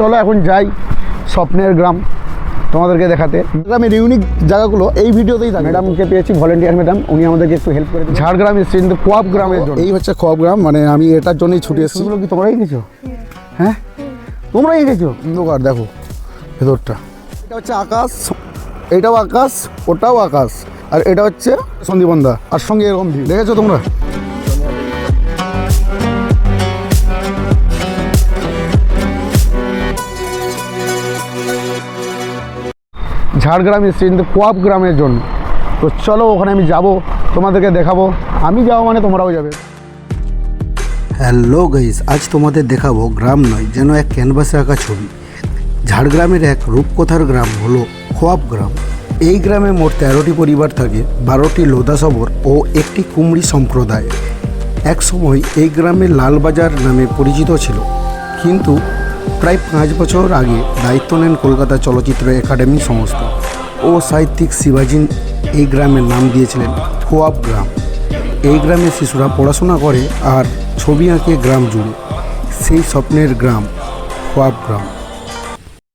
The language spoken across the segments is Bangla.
চলো এখন যাই স্বপ্নের গ্রাম তোমাদেরকে দেখাতে। গ্রামের ইউনিক জায়গাগুলো এই ভিডিওতেই থাকে। ম্যাডামকে পেয়েছি, ভলেন্টিয়ার ম্যাডাম, উনি আমাদেরকে একটু হেল্প করে। ঝাড়গ্রাম এসেছি কিন্তু কোয়াব গ্রামের জন্য। এই হচ্ছে কোয়াব গ্রাম, মানে আমি এটার জন্যই ছুটে এসেছি। কি তোমরাই গেছো? হ্যাঁ তোমরাই গেছো? অন্ধকার দেখো ভেতরটা। এটা হচ্ছে আকাশ, এটাও আকাশ, ওটাও আকাশ, আর এটা হচ্ছে সন্দীপন্দা, আর সঙ্গে এরকম ভিড় দেখেছো তোমরা? ঝাড়গ্রাম এসেছি কিন্তু কোয়াব গ্রামের জন্য। তো চলো ওখানে আমি যাব, তোমাদেরকে দেখাবো। আমি যাবো মানে তোমরাও যাবে। হ্যালো গাইস, আজ তোমাদের দেখাবো গ্রাম নয়, যেন এক ক্যানভাসে আঁকা ছবি। ঝাড়গ্রামের এক রূপকথার গ্রাম হলো কোয়াব গ্রাম। এই গ্রামে মোট 13টি পরিবার থাকে, 12টি লোধা শবর ও একটি কুমড়ি সম্প্রদায়। এক সময় এই গ্রামে লালবাজার নামে পরিচিত ছিল, কিন্তু প্রায় 5 বছর আগে দায়িত্ব নেন কলকাতা চলচ্চিত্র একাডেমি সংস্থা ও সাহিত্যিক শিবাজি এই গ্রামের নাম দিয়েছিলেন কোয়াব গ্রাম। এই গ্রামে শিশুরা পড়াশোনা করে আর ছবি আঁকে গ্রাম জুড়ে। সেই স্বপ্নের গ্রাম কোয়াব গ্রাম।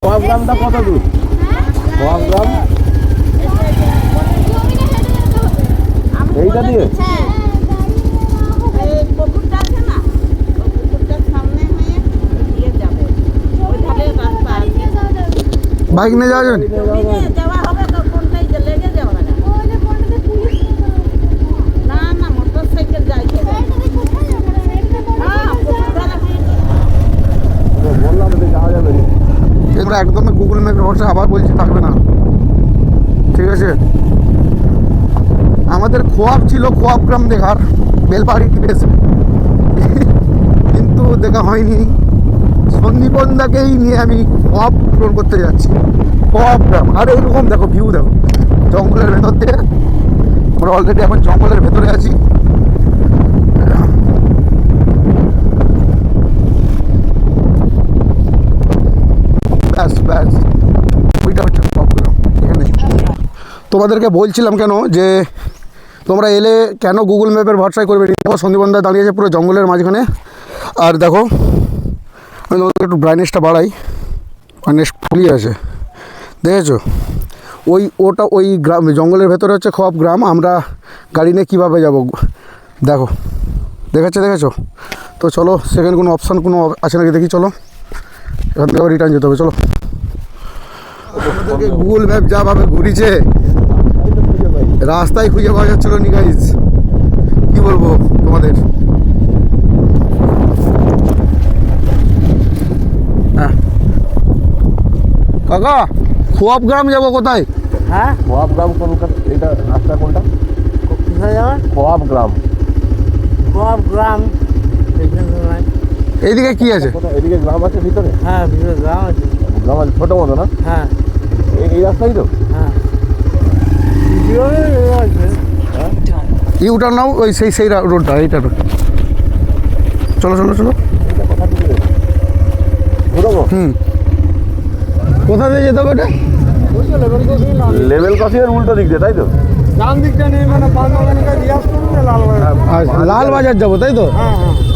কোয়াব গ্রামটা কত দূর? কোয়াব গ্রাম এইটা দিয়ে বাইক নিয়ে যাওয়া যাবে? এগুলো একদম গুগল ম্যাপের ভরসা, আবার বলছি থাকবে না, ঠিক আছে? আমাদের খোয়াব ছিল কোয়াব গ্রাম দেখার, বেলপাহাড়ি বেশ, কিন্তু দেখা হয়নি। সন্দীপন্দাকেই নিয়ে আমি কোয়াব পূরণ করতে যাচ্ছি, কোয়াব গ্রাম। আর এইরকম দেখো ভিউ, দেখো জঙ্গলের ভেতর দিয়ে। আমরা অলরেডি এখন জঙ্গলের ভেতরে আছি। ব্যাস ব্যাস, ওইটা হচ্ছে কোয়াব গ্রাম। এখানে তোমাদেরকে বলছিলাম কেন যে তোমরা এলে কেন গুগল ম্যাপের ভরসায় করবে। দেখো সন্দীপন্দা দাঁড়িয়েছে পুরো জঙ্গলের মাঝখানে। আর দেখো আমি তোমাদের একটু ব্রাইটনেসটা বাড়াই, ব্রাইটনেস ফুলিয়ে আছে, দেখেছো? ওটা ওই গ্রাম, জঙ্গলের ভেতরে হচ্ছে কোয়াব গ্রাম। আমরা গাড়ি নিয়ে কীভাবে যাবো দেখো, দেখেছো? তো চলো, সেকেন্ড কোনো অপশান কোনো আছে নাকি দেখি। চলো এখান থেকে আবার রিটার্ন যেতে হবে, চলো। গুগল ম্যাপ যাভাবে ঘুরিছে, রাস্তায় খুঁজে পাওয়া যাচ্ছিল নি গাইজ, কি বলবো তোমাদের। হ্যাঁ কাকা, কোয়াব গ্রাম যাবো কোথায়? হ্যাঁ, কোয়াব গ্রাম কোনটা? এটা রাস্তা কোনটা? কোথায় যাবেন? কোয়াব গ্রাম। কোয়াব গ্রাম এইদিকে কি আছে? এদিকে গ্রাম আছে ভিতরে? হ্যাঁ, ভিতরে গ্রাম আছে। গ্রাম আছে ছোট মতো না? হ্যাঁ এই রাস্তাই তো? হ্যাঁ, আছে। ইউটার নাও, ওই সেই রোডটা, এইটা রোড। চলো কোথা দিয়ে যেতে হবে এটা? লেভেল ক্রসিং এর উল্টো দিক দিয়ে, তাই তো? ডান দিকটা নেই, মানে আচ্ছা, লালবাজার যাবো, তাই তো?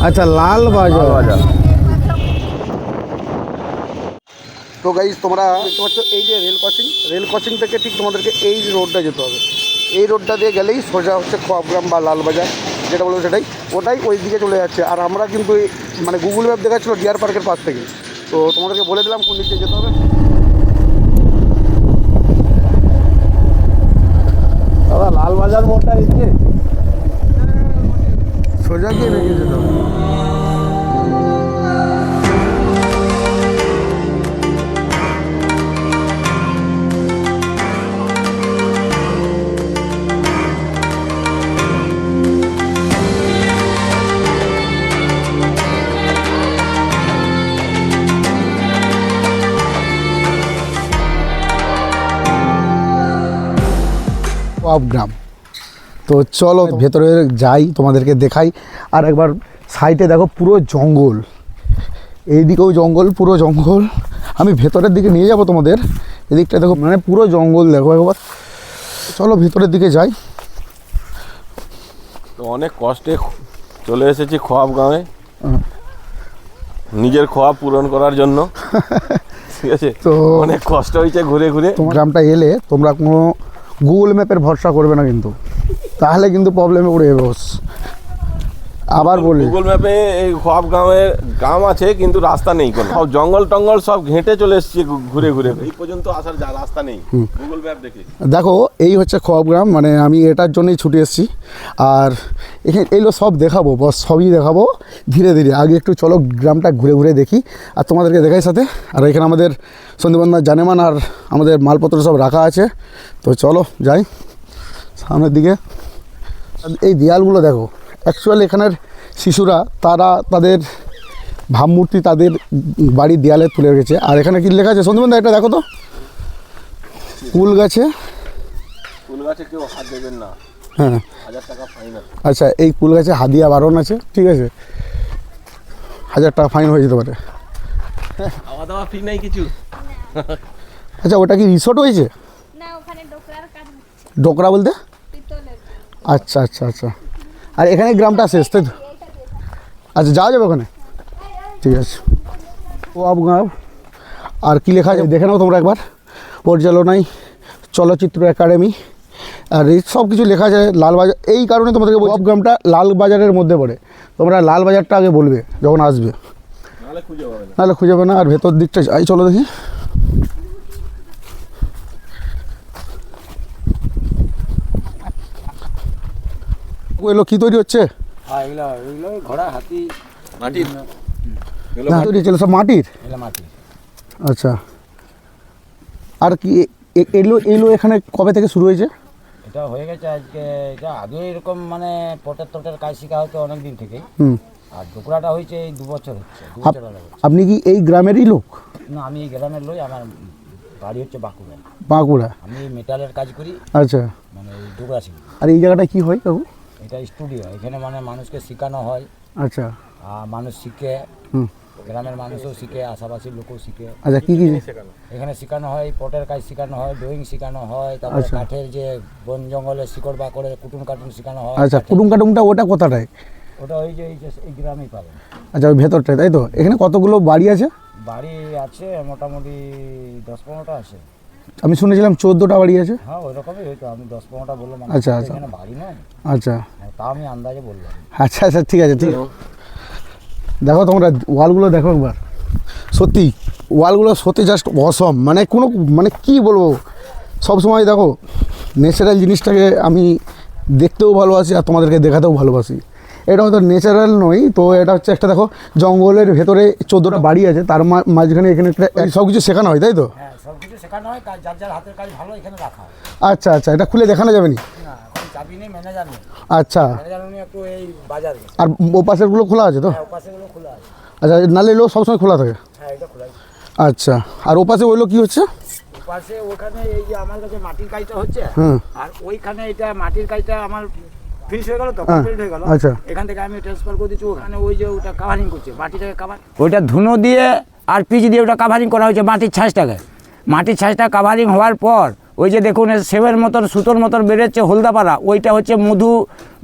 আচ্ছা, লালবাজার। তো গাইজ তোমরা দেখতে পাচ্ছ এই যে রেল ক্রসিং থেকে ঠিক তোমাদেরকে এই রোডটা যেতে হবে। এই রোডটা দিয়ে গেলেই সোজা হচ্ছে কোয়াব গ্রাম বা লালবাজার, যেটা বলবো সেটাই। ওটাই ওই দিকে চলে যাচ্ছে। আর আমরা কিন্তু মানে গুগল ম্যাপ দেখাচ্ছিল ডিয়ার পার্কের পাশ থেকে। তো তোমাদেরকে বলে দিলাম কোন দিক দিয়ে যেতে হবে। দাদা লালবাজার মোড়টা এসছে, সোজা গিয়ে বেরিয়ে যেতে হবে। কোয়াব গ্রাম। তো চলো ভেতরে যাই, তোমাদেরকে দেখাই। আর একবার সাইডে দেখো পুরো জঙ্গল, এইদিকেও জঙ্গল, পুরো জঙ্গল। আমি ভেতরের দিকে নিয়ে যাব তোমাদের। এদিকটা দেখো, মানে পুরো জঙ্গল দেখো একবার। চলো ভেতরের দিকে যাই। তো অনেক কষ্টে চলে এসেছি কোয়াব গ্রামে। নিজের খোয়া পূরণ করার জন্য ঠিক আছে, তো অনেক কষ্ট হয়েছে ঘুরে ঘুরে। তোমার গ্রামটা এলে তোমরা কোনো গুগল ম্যাপের ভরসা করবে না কিন্তু, তাহলে কিন্তু প্রবলেমে পড়ে যাবে বস। আবার বলি, গুগল ম্যাপে এই খোয়াব গ্রামের গ্রাম আছে কিন্তু রাস্তা নেই কোনো, সব জঙ্গল টঙ্গল সব ঘেঁটে চলে এসেছি ঘুরে ঘুরে, এই পর্যন্ত আসার রাস্তা নেই গুগল ম্যাপ দেখে। দেখো এই হচ্ছে খোয়াব গ্রাম, মানে আমি এটার জন্যই ছুটে এসেছি। আর এখানে এইগুলো সব দেখাবো বস, সবই দেখাবো ধীরে ধীরে। আগে একটু চলো গ্রামটা ঘুরে ঘুরে দেখি আর তোমাদেরকে দেখাই সাথে। আর এখানে আমাদের সন্দীপনদা জানেমান আর আমাদের মালপত্র সব রাখা আছে, তো চলো যাই সামনের দিকে। এই দেয়ালগুলো দেখো, অ্যাকচুয়ালি এখানের শিশুরা তারা তাদের ভাবমূর্তি তাদের বাড়ির দেয়ালে তুলে রেখেছে। আর এখানে কি লেখা আছে সন্দীপনদা, এটা দেখো তো, কুল গাছে, ফুল গাছে কেউ হাত দেবেন না, হ্যাঁ 1000 টাকা ফাইন আছে। আচ্ছা, এই কুল গাছে হাদিয়া বারণ আছে, ঠিক আছে, 1000 টাকা ফাইন হয়ে যেতে পারে। খাওয়া দাওয়া ফ্রি নাই কিছু। আচ্ছা, ওটা কি রিসোর্ট হয়েছে? না, ওখানে ডোকরার কাজ হচ্ছে, ডোকরা বলতে? পিতলের। আচ্ছা আচ্ছা আচ্ছা, আর এখানে গ্রামটা শেষ তাই তো? আচ্ছা, যাওয়া যাবে ওখানে, ঠিক আছে। ও আবগাঁও আর কি লেখা আছে দেখে নাও তোমরা একবার। পরিচালনায় চলচ্চিত্র একাডেমি, আর এই সব কিছু লেখা আছে লালবাজার। এই কারণে তোমাদেরকে বলছি গ্রামটা লালবাজারের মধ্যে পড়ে, তোমরা লালবাজারটা আগে বলবে যখন আসবে, নাহলে খুঁজে পাবে না। নাহলে খুঁজে পাবে না। আর ভেতর দিকটা যাই, চলো দেখি। এগুলো কী তৈরি হচ্ছে? হ্যাঁ, এগুলো ঘোড়া, হাতি, মাটির না, তৈরি হচ্ছে সব মাটির। এগুলো মাটি। আচ্ছা, আর কি এগুলো এখানে কবে থেকে শুরু হয়েছে? এটা হয়ে গেছে আজকে, এটা আগে এরকম মানে পটের টটের কাজ শেখা হতো অনেক দিন থেকেই। হুম, আর ডোকরাটা হয়েছে এই 2 বছর হচ্ছে, 2 বছর হলো। আপনি কি এই গ্রামেরই লোক? না, আমি এই গ্রামের লই, আমার বাড়ি হচ্ছে বাঁকুড়া। বাঁকুড়া? আমি মেটালের কাজ করি, আচ্ছা, মানে এই ডোকরা শিখি। আর এই জায়গাটা কি হয় কাকু? এটা স্টুডিও, এখানে মানে মানুষকে শেখানো হয়, আচ্ছা, আর মানুষ শিখে, হুম, গ্রামের মানুষও শিখে, আশাপাশির লোকও শিখে। আচ্ছা, কি কি? এখানে শেখানো হয় পটের কাজ শেখানো হয়, ড্রয়িং শেখানো হয়, তারপরে আচ্ছা। কাঠের যে বন জঙ্গলে শিকড় বা করে কুটুম কাটুন শেখানো হয়। আচ্ছা, কুটুম কাটুমটা ওটা কোথাটায়? ওটা ওই যে এই গ্রামেই পাবেন। আচ্ছা, ওই ভেতরটায় তাই তো? এখানে কতগুলো বাড়ি আছে? বাড়ি আছে মোটামুটি 10-15টা আছে। আমি শুনেছিলাম 14টা বাড়ি আছে। হ্যাঁ, ওই রকমই হয়তো, আমি 10-15টা বললাম। আচ্ছা, আচ্ছা। এখানে বাড়ি নয়, আচ্ছা তা আমি আন্দাজে বললাম। আচ্ছা আচ্ছা, ঠিক আছে, ঠিক আছে। দেখো তোমরা ওয়ালগুলো দেখো একবার, সত্যি ওয়ালগুলো সত্যি জাস্ট অসম, মানে কোনো মানে কি বলবো, সব সময় দেখো ন্যাচারাল জিনিসটাকে আমি দেখতেও ভালোবাসি আর তোমাদেরকে দেখাতেও ভালোবাসি। এটা হয়তো ন্যাচারাল নয়, তো এটা হচ্ছে একটা দেখো জঙ্গলের ভেতরে 14টা বাড়ি আছে, তার মাঝখানে এখানে সব কিছু শেখানো হয় তাই তো? হ্যাঁ, সব কিছু শেখানো হয়, যার যার হাতের কাজ ভালো এখানে রাখা হয়। আচ্ছা আচ্ছা, এটা খুলে দেখানো যাবে না? না, এখন চাবি নেই, ম্যানেজার নেই। আচ্ছা, ম্যানেজার উনি একটু এই বাজার গেছে। আর ও পাশেরগুলো খোলা আছে তো? হ্যাঁ, ওপাশেগুলো খোলা আছে। আচ্ছা, নালে এগুলো সবসময় খোলা থাকে? হ্যাঁ, এটা খোলা আছে। আচ্ছা, আর ও পাশে ওইগুলো কী হচ্ছে? ওপাশে ওখানে এই যে আমার কাছে মাটির কাজটা হচ্ছে, হুম, আর ওইখানে এটা মাটির কাজটা আমার ফিনিশ হয়ে গেল তো, হ্যাঁ, কমপ্লিট হয়ে গেল। আচ্ছা। এখান থেকে আমি ট্রান্সফার করে দিচ্ছি ওখানে, ওই যে ওটা কাভারিং করছে, মাটিটাকে কাভার, ওইটা ধুনো দিয়ে আর পিচ দিয়ে ওটা কাভারিং করা হয়েছে মাটির ছাঁচটাকে। মাটির ছাঁচটা কাভারিং হওয়ার পর ওই যে দেখুন সেবের মতন সুতোর মতন বেরোচ্ছে হলদাপাড়া, ওইটা হচ্ছে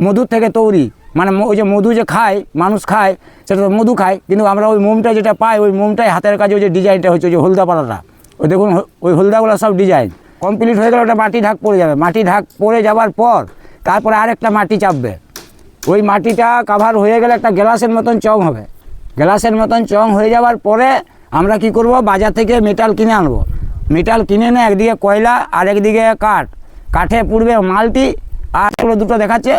মধুর থেকে তৈরি, মানে ওই যে মধু যে খায় মানুষ খায়, সেটা তো মধু খায়, কিন্তু আমরা ওই মোমটা যেটা পাই ওই মোমটাই হাতের কাজে ওই যে ডিজাইনটা হচ্ছে ওই যে হলদাপাড়াটা, ওই দেখুন ওই হলদাগুলো সব ডিজাইন কমপ্লিট হয়ে গেলে ওটা মাটি ঢাক পড়ে যাবে। মাটি ঢাক পড়ে যাওয়ার পর তারপরে আরেকটা মাটি চাপবে, ওই মাটিটা কাভার হয়ে গেলে একটা গ্লাসের মতন চং হবে। গ্লাসের মতন চং হয়ে যাওয়ার পরে আমরা কি করব, বাজার থেকে মেটাল কিনে আনবো। মেটাল কিনে এনে একদিকে কয়লা আর একদিকে কাঠে পুড়বে মালটি, আর এগুলো দুটো দেখাচ্ছে।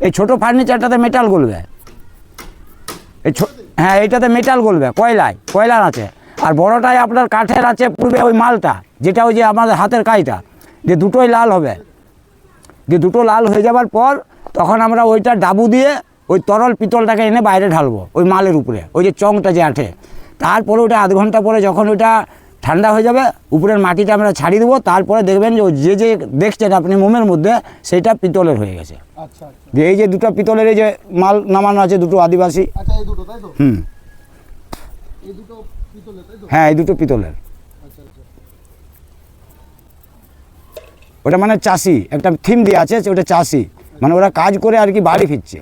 এই ছোটো ফার্নিচারটাতে মেটাল গলবে, হ্যাঁ এইটাতে মেটাল গলবে কয়লার আছে, আর বড়টায় আপনার কাঠের আছে পুড়বে ওই মালটা, যেটা ওই যে আমাদের হাতের কাজটা, যে দুটোই লাল হবে। যে দুটো লাল হয়ে যাওয়ার পর তখন আমরা ওইটা ডাবু দিয়ে ওই তরল পিতলটাকে এনে বাইরে ঢালবো ওই মালের উপরে, ওই যে চংটা যে আঠে। তারপরে ওটা আধ ঘন্টা পরে যখন ওইটা ঠান্ডা হয়ে যাবে উপরের মাটিটা আমরা ছাড়িয়ে দেবো, তারপরে দেখবেন যে যে দেখছেন আপনি মোমের মধ্যে সেটা পিতলের হয়ে গেছে। আচ্ছা, যে এই যে দুটো পিতলের এই যে মাল নামানো আছে দুটো আদিবাসী, আচ্ছা, এই দুটো তাই তো? হুম, এই দুটো পিতলের তাই তো? হ্যাঁ এই দুটো পিতলের। আচ্ছা আচ্ছা, ওটা মানে চাষি, একটা থিম দিয়ে আছে ওটা চাষি, মানে ওরা কাজ করে আর কি বাড়ি ফিরছে।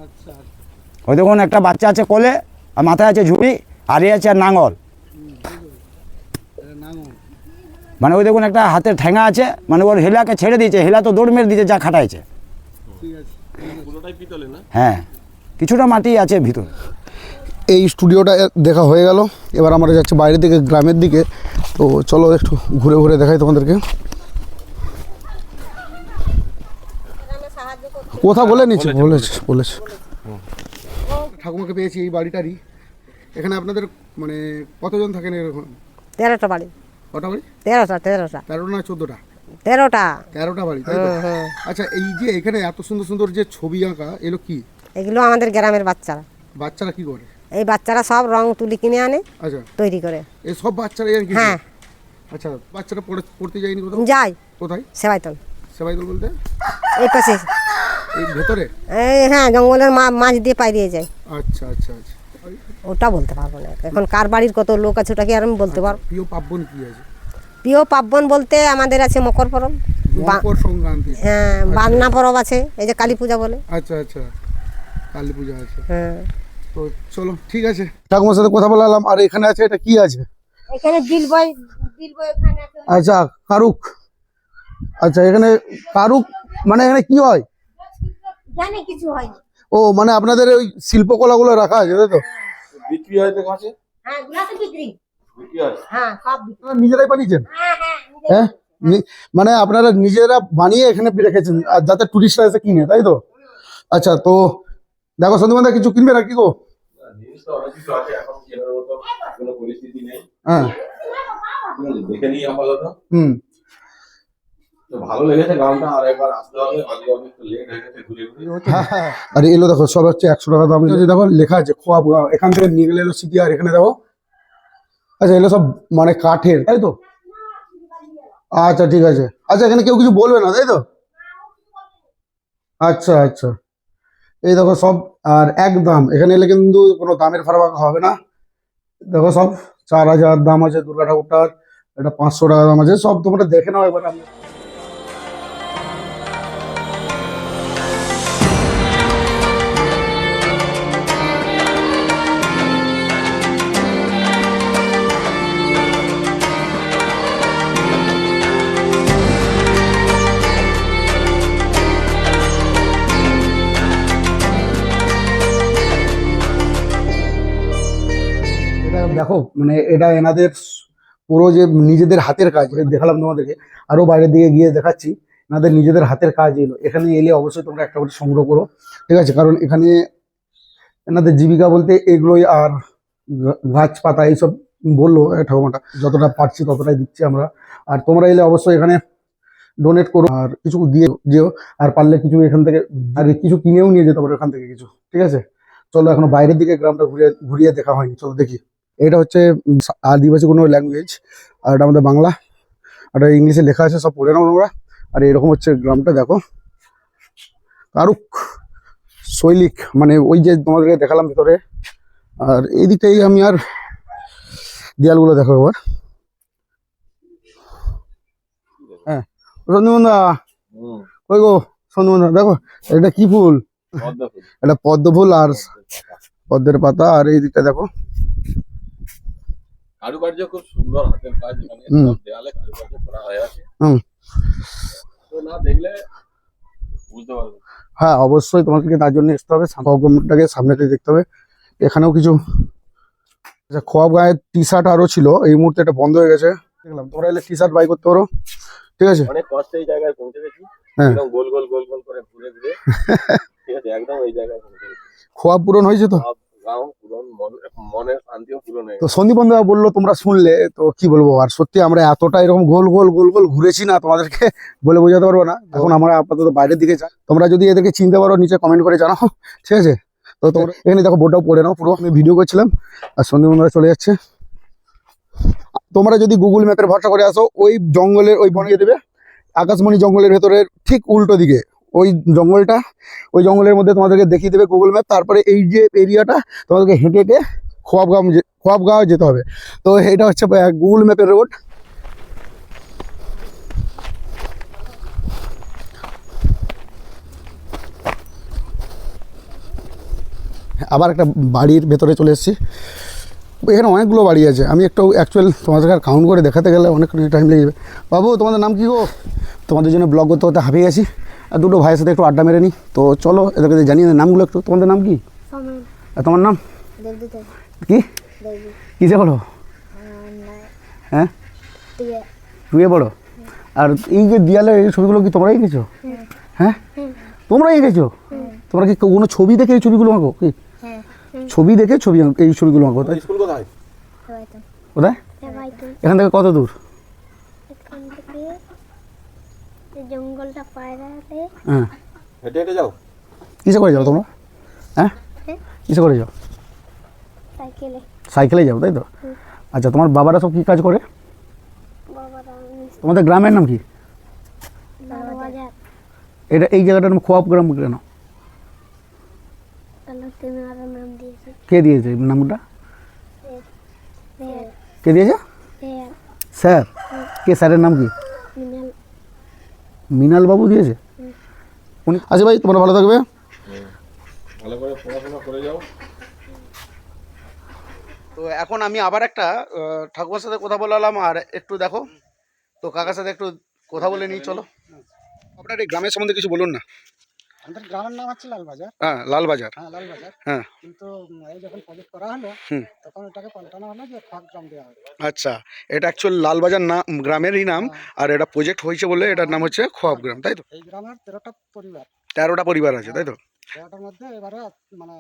আচ্ছা, ওই দেখুন একটা বাচ্চা আছে কোলে, আর মাথায় আছে ঝুড়ি, আর এ আছে আর নাঙল। মানে ওই দেখুন একটা হাতের ঠেঙা আছে, মানে ওর হেলাকে ছেড়ে দিয়েছে, হেলা তো দৌড় মেরে দিয়েছে যা খাটাইছে। পুরোটাই পিতলে না? হ্যাঁ, কিছুটা মাটি আছে ভিতর। এই স্টুডিওটা দেখা হয়ে গেল, এবার আমরা যাচ্ছি বাইরের দিকে, গ্রামের দিকে। তো চলো একটু ঘুরে ঘুরে দেখাই তোমাদেরকে। কথা বলে নিচ্ছি, বলেছে ঠাকুমাকে পেয়েছি এই বাড়িটারই। এখানে আপনাদের মানে কতজন থাকেন এরকম? 13টা বাড়ি। কটা বাড়ি? 13টা 13টা না 14টা? 13টা বাড়ি, তাই তো? আচ্ছা, এই যে এখানে এত সুন্দর সুন্দর যে ছবি আঁকা, এগুলো কি? এগুলো আমাদের গ্রামের বাচ্চারা। বাচ্চারা কি করে? এই বাচ্চারা সব রং তুলি কিনে আনে, আচ্ছা, তৈরি করে। এই সব বাচ্চারা কি? হ্যাঁ। আচ্ছা, বাচ্চারা পড়তে যায়নি কোথাও? যাই। কোথায়? সেবাইতল। সেবাইতল বলতে এই পাশে, এই ভেতরে? এই হ্যাঁ, জঙ্গলের মাঝ দিয়ে পাইয়ে যায়। আচ্ছা আচ্ছা আচ্ছা। ওটা বলতে পারবো না, এখন কার বাড়ির কত লোক আছে ওটা কি আর আমি বলতে পারবো? প্রিয় পার্বণ কি আছে? প্রিয় পার্বণ বলতে আমাদের আছে মকর পরব, মকর সংক্রান্তি। হ্যাঁ, বান্না পরব আছে, এই যে কালী পূজা বলে। আচ্ছা আচ্ছা, কালী পূজা আছে। হ্যাঁ, তো চলো ঠিক আছে, ঠাকুমার সাথে কথা বলালাম। আর এখানে আছে, এটা কি আছে? এখানে দিল বই এখানে আছে। আচ্ছা, কারুক। আচ্ছা, এখানে কারুক মানে এখানে কি হয়? জানি কিছু হয়। ও মানে আপনাদের ওই শিল্পকলাগুলো রাখা আছে, তাই তো? বিক্রি হয় তো কাছে? হ্যাঁ, গ্লাসে বিক্রি। বিক্রি হয়? হ্যাঁ, সব বিক্রি। আপনারা নিজেরাই বানিয়েছেন? হ্যাঁ হ্যাঁ, হ্যাঁ, মানে আপনারা নিজেরা বানিয়ে এখানে রেখেছেন আর যাতে টুরিস্টরা এসে কিনে, তাই তো? আচ্ছা, তো দেখো সন্দীপদা, কিছু কিনবে না কি গো? জিনিস তো অনেক কিছু আছে, এখন কেনার মতো কোনো পরিস্থিতি নেই। হ্যাঁ, ঠিক আছে, দেখে নিই আপাতত। হুম। তো ভালো লেগেছে গ্রামটা, আর একবার আসতে হবে, আজকে অনেক লেট হয়ে গেছে ঘুরে ঘুরে। আর এলো দেখো, সব হচ্ছে 100 টাকা দাম। দেখো লেখা আছে খোয়াব, এখান থেকে নিয়ে গেলে এলো স্মৃতি। আর এখানে দেখো, আচ্ছা এগুলো সব মানে কাঠের, তাই তো? আচ্ছা ঠিক আছে। আচ্ছা, এখানে কেউ কিছু বলবে না, তাই তো? আচ্ছা আচ্ছা, এই দেখো সব আর একদম। এখানে এলে কিন্তু কোনো দামের ফারাক হবে না। দেখো সব 4000 দাম আছে দুর্গা ঠাকুরটার, এটা 500 টাকা দাম আছে। সব তোমরা দেখে নাও এবার। আমি এটা দেখো, মানে এটা এনাদের পুরো যে নিজেদের হাতের কাজ, এটা দেখালাম তোমাদেরকে। আরো বাইরের দিকে গিয়ে দেখাচ্ছি, এনাদের নিজেদের হাতের কাজ এলো। এখানে এলে অবশ্যই তোমরা একটা করে সংগ্রহ করো, ঠিক আছে? কারণ এখানে এনাদের জীবিকা বলতে এগুলোই। আর গাছপাতা এইসব বললো ঠাকুমাটা, যতটা পারছি ততটাই দিচ্ছি আমরা। আর তোমরা এলে অবশ্যই এখানে ডোনেট করো, আর কিছু দিয়ে যেও। আর পারলে কিছু এখান থেকে, আর কিছু কিনেও নিয়ে যেতে পারো এখান থেকে কিছু, ঠিক আছে? চলো, এখনো বাইরের দিকে গ্রামটা ঘুরিয়ে দেখা হয়নি, চলো দেখি। এটা হচ্ছে আদিবাসী কোনো ল্যাঙ্গুয়েজ, আর এটা আমাদের বাংলা। আর ইংলিশে লেখা আছে, সব পড়ে নাও তোমরা। আর এরকম হচ্ছে গ্রামটা, দেখো কারুক শৈলিক, মানে ওই যে তোমাদেরকে দেখালাম ভিতরে। আর এই দিকটাই আমি, আর দেয়ালগুলো দেখো এবার। হ্যাঁ, সন্দীপদা ওই গো, সন্দীপদা দেখো এটা কি ফুল? পদ্ম ফুল। এটা পদ্ম ফুল আর পদ্মের পাতা। আর এই দিকটা দেখো, কারুকার্য খুব সুন্দর, হাতের কাজ। এখানে সব দেয়ালে কারুকার্য করা হয়ে আছে। তো না দেখলে বুঝতে পারবে। হ্যাঁ অবশ্যই তোমাদেরকে তার জন্য আসতে হবে, খোয়াবটাকে সামনেতে দেখতে হবে। এখানেও কিছু আচ্ছা, খোয়াব গায়ের টি শার্ট আরও ছিল, এই মুহূর্তে এটা বন্ধ হয়ে গেছে। দেখলাম তোমরা এলে টি শার্ট বাই করতে পারো, ঠিক আছে? অনেক কষ্টে এই জায়গায় পৌঁছে গেছি, হ্যাঁ। একদম গোল গোল গোল গোল করে ঘুরে ঘুরে, ঠিক আছে, একদম এই জায়গায় পৌঁছে গেছি। খোয়াব পূরণ হয়েছে তো? সব গাঁও পূরণ, মনের শান্তিও পূরণ হয়ে তো গেছে। সন্দীপ বন্ধু বললো, তোমরা শুনলে তো কি বলবো। আর সত্যি আমরা এতটা এরকম গোল গোল গোল গোল ঘুরেছি না, তোমাদেরকে বলে বোঝাতে পারবো না। এখন আমরা আপাতত বাইরের দিকে যাই। তোমরা যদি এদেরকে চিনতে পারো নিচে কমেন্ট করে জানাও, ঠিক আছে? তো তোমরা এখানে দেখো বোর্ডটাও পড়ে নাও। পুরো আমি ভিডিও করছিলাম আর সন্দীপ বন্ধুরা চলে যাচ্ছে। তোমরা যদি গুগল ম্যাপের ভরসা করে আসো, ওই জঙ্গলের ওই বনিয়ে দেবে আকাশমণি জঙ্গলের ভেতরের ঠিক উল্টো দিকে ওই জঙ্গলটা, ওই জঙ্গলের মধ্যে তোমাদেরকে দেখিয়ে দেবে গুগল ম্যাপ। তারপরে এই যে এরিয়াটা তোমাদেরকে হেঁটে হেঁটে খোয়াবগাঁও যেতে হবে। তো এটা হচ্ছে গুগল ম্যাপের রোড। আবার একটা বাড়ির ভেতরে চলে এসেছি। এখানে অনেকগুলো বাড়ি আছে, আমি একটু অ্যাকচুয়াল তোমাদেরকে আর কাউন্ট করে দেখাতে গেলে অনেক টাইম লেগে যাবে। বাবু তোমাদের নাম কী গো? তোমাদের জন্য ব্লগ করতে করতে হাঁপিয়ে গেছি, আর দুটো ভাইয়ের সাথে একটু আড্ডা মেরে নিই। তো চলো এদেরকে জানিয়ে দেয় নামগুলো একটু। তোমাদের নাম কি? আর তোমার নাম কি? কিসে পড়ো? হ্যাঁ, টুয়ে পড়ো। আর এই যে দেয়ালে এই ছবিগুলো কি তোমরাই এঁকেছো? হ্যাঁ, তোমরাই এঁকেছো? তোমরা কি কোনো ছবি দেখে এই ছবিগুলো আঁকো? কি ছবি দেখে ছবি এই ছবিগুলো আঁকো? তাই স্কুল কোথায়? কোথায়? এখান থেকে কত দূর? এখান থেকে জঙ্গলটা পায়রাতে হ্যাঁ, হেঁটে হেঁটে যাও? কিসে করে যাও তোমরা? হ্যাঁ, কিসে করে যাও? সাইকেলে। সাইকেলে যাও, তাই তো? আচ্ছা, তোমার বাবারা সব কী কাজ করে? বাবারা তোমাদের গ্রামের নাম কি? বাজার এটা এই জায়গাটার নাম খোয়াব গ্রাম কেন? তাহলে তেনারা নাম দিয়েছে। কে দিয়েছে নামটা? স্যার কে দিয়েছে? Sir sir. কে স্যারের নাম কি? মিনাল। মিনাল বাবু দিয়েছে? উনি। আচ্ছা ভাই, তোমরা ভালো থাকবে। ভালো করে পড়াশোনা করে যাও। তো এখন আমি আবার একটা ঠাকুমার সাথে কথা বলালাম, আর একটু দেখো তো কাকার সাথে একটু কথা বলে নিই। চলো, আপনার এই গ্রামের সম্বন্ধে কিছু বলুন না। আমাদের গ্রামের নাম হচ্ছে লালবাজার। হ্যাঁ, লালবাজার। হ্যাঁ, লালবাজার। হ্যাঁ, কিন্তু এই যখন প্রজেক্ট করা হলো হুম। তখন এটাকে পাল্টানো হলো যে খোয়াব গ্রাম দেওয়া হলো। আচ্ছা, এটা অ্যাকচুয়াল লালবাজার না গ্রামেরই নাম, আর এটা প্রজেক্ট হয়েছে বলে এটার নাম হচ্ছে খোয়াব গ্রাম, তাই তো? এই গ্রামের 13টা পরিবার। 13টা পরিবার আছে, তাই তো? 13টার মধ্যে এবারে মানে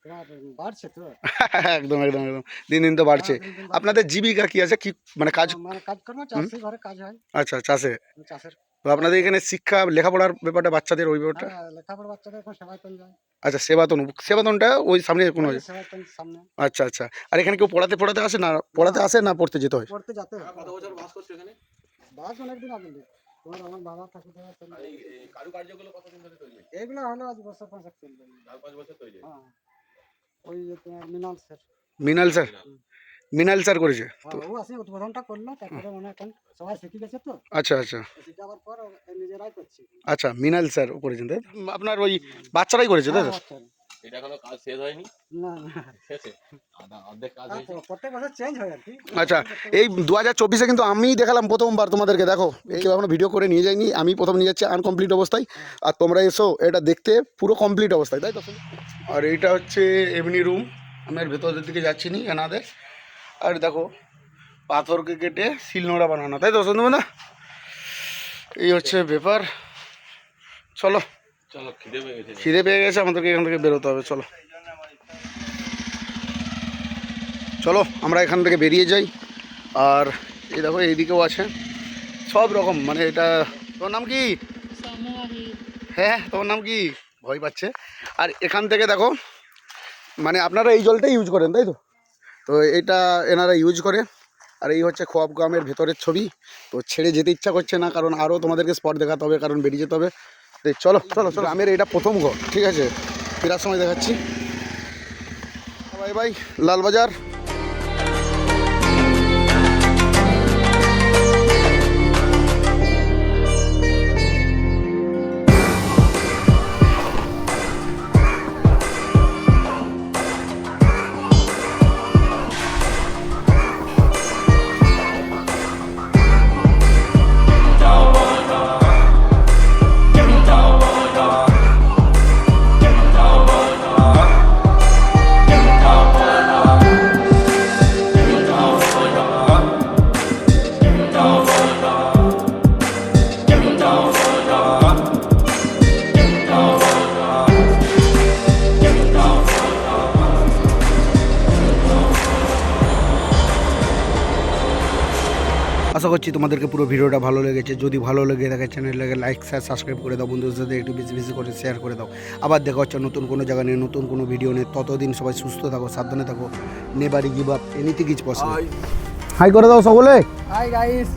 তোমার বাড়ছে তো। একদম একদম একদম, দিন দিন তো বাড়ছে। দিন দিন বাড়ছে। আপনাদের জীবিকা কি আছে, কি মানে কাজ? মানে কাজকর্ম চাষে ঘরে কাজ হয়। আচ্ছা, চাষে। চাষের তো আপনাদের এখানে শিক্ষা লেখাপড়ার ব্যাপারটা বাচ্চাদের ওই ব্যাপারটা? লেখাপড়া বাচ্চাদের এখন সেবায়তন যায়। আচ্ছা, সেবাতনটা ওই সামনে কোনো আছে? সেবায়তন সামনে আচ্ছা আচ্ছা। আর এখানে কেউ পড়াতে আসে না? পড়াতে আসে না পড়তে যেতে হয়? পড়তে যেতে হয়। কত বছর বাস করছো এখানে? বাস অনেকদিন আগে তোমার আমার বাবা ঠাকুর এই কারুকার্যগুলো কতদিন ধরে তৈরি? এইগুলো হলো আজ বছর 5 চলবে। 4-5 বছর তৈরি। হ্যাঁ, ওই যে তোমার মিনাল স্যার। মিনাল স্যার? মিনাল স্যার করেছে তো? ও আসে উদ্বোধনটা করলো, তারপরে মনে এখন সবাই শিখে গেছে তো। আচ্ছা আচ্ছা শিখাবার পর নিজেরাই করছি। আচ্ছা, মিনাল স্যার করেছেন, তাই তো? আপনার ওই বাচ্চারাই করেছে, তাই তো? এটা এখনো কাজ শেষ হয়নি? না না, শেষে অর্ধেক কাজ হয়েছে। প্রত্যেক বছর চেঞ্জ হয় আর কি। আচ্ছা, এই 2024-এ কিন্তু আমি দেখালাম প্রথমবার তোমাদেরকে। দেখো, এই কেউ এখনো ভিডিও করে নিয়ে যায়নি, আমি প্রথম নিয়ে যাচ্ছি আনকমপ্লিট অবস্থায়, আর তোমরা এসো এটা দেখতে পুরো কমপ্লিট অবস্থায়, তাই তো? আর এইটা হচ্ছে এমনি রুম, আমি আর ভেতরের দিকে যাচ্ছি নি এনাদের। আর দেখো, পাথরকে কেটে শিলনোড়া বানানো, তাই তো সন্ধ্যা? এই হচ্ছে ব্যাপার। চলো, চলো, খিদে পেয়ে গেছে। খিদে পেয়ে গেছে, আমাদেরকে এখান থেকে বেরোতে হবে। চলো চলো, আমরা এখান থেকে বেরিয়ে যাই। আর এই দেখো, এইদিকেও আছে সব রকম, মানে এটা। তোর নাম কি? হ্যাঁ, তোমার নাম কি? ভয় পাচ্ছে। আর এখান থেকে দেখো, মানে আপনারা এই জলটাই ইউজ করেন, তাই তো? তো এটা এনারা ইউজ করে। আর এই হচ্ছে খোয়াব গ্রামের ভেতরের ছবি। তো ছেড়ে যেতে ইচ্ছা করছে না, কারণ আরও তোমাদেরকে স্পট দেখাতে হবে, কারণ বেরিয়ে যেতে হবে। তো চলো চলো চলো, গ্রামের এটা প্রথম ঘর, ঠিক আছে? ফেরার সময় দেখাচ্ছি। Bye bye, Lalbazar. আশা করছি তোমাদেরকে পুরো ভিডিওটা ভালো লেগেছে। যদি ভালো লেগে থাকে চ্যানেলটাকে লাইক শেয়ার সাবস্ক্রাইব করে দাও, বন্ধুদের সাথে একটু বেশি বেশি করে শেয়ার করে দাও। আবার দেখা হচ্ছে নতুন কোনো জায়গা নিয়ে, নতুন কোনো ভিডিও নিয়ে। ততদিন সবাই সুস্থ থাকো, সাবধানে থাকো। Never give up, anything is possible. Hi করে দাও সকলে। Hi guys.